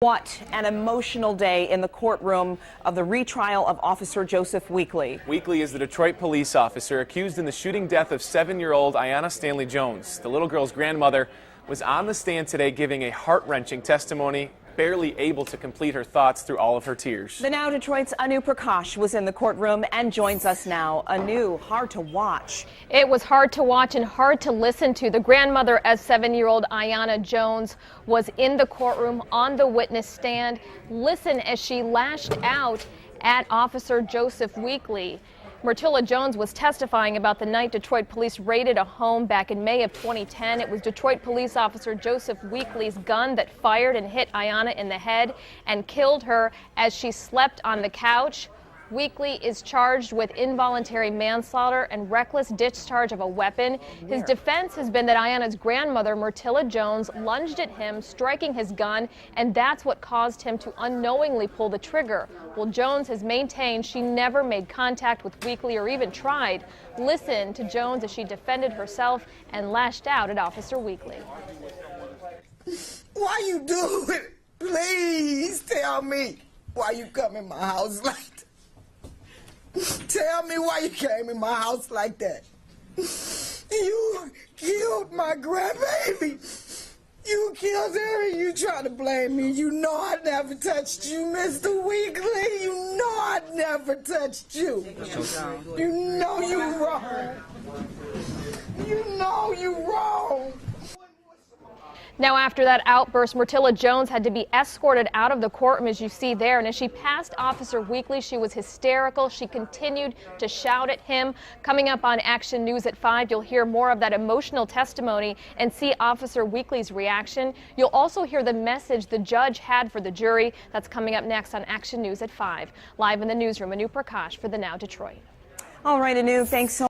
What an emotional day in the courtroom of the retrial of Officer Joseph Weekley. Weekley is the Detroit police officer accused in the shooting death of 7-year-old Ayanna Stanley Jones. The little girl's grandmother was on the stand today giving a heart-wrenching testimony, barely able to complete her thoughts through all of her tears. The Now Detroit's Anu Prakash was in the courtroom and joins us now. Anu, hard to watch. It was hard to watch and hard to listen to. The grandmother of 7-year-old Ayanna Jones was in the courtroom on the witness stand. Listen as she lashed out at Officer Joseph Weekley. Myrtilla Jones was testifying about the night Detroit police raided a home back in May of 2010. It was Detroit police officer Joseph Weekley's gun that fired and hit Ayanna in the head and killed her as she slept on the couch. Weekley is charged with involuntary manslaughter and reckless discharge of a weapon. His defense has been that Ayanna's grandmother, Myrtilla Jones, lunged at him, striking his gun, and that's what caused him to unknowingly pull the trigger. Well, Jones has maintained she never made contact with Weekley or even tried. Listen to Jones as she defended herself and lashed out at Officer Weekley. Why you do it? Please tell me why you come in my house like that. Tell me why you came in my house like that. You killed my grandbaby. You killed her and you try to blame me. You know I never touched you, Mr. Weekley. You know I never touched you. You know you wrong. You know you wrong. Now, after that outburst, Myrtilla Jones had to be escorted out of the courtroom, as you see there. And as she passed Officer Weekley, she was hysterical. She continued to shout at him. Coming up on Action News at 5, you'll hear more of that emotional testimony and see Officer Weekley's reaction. You'll also hear the message the judge had for the jury. That's coming up next on Action News at 5. Live in the newsroom, Anu Prakash for the Now Detroit. All right, Anu, thanks so much.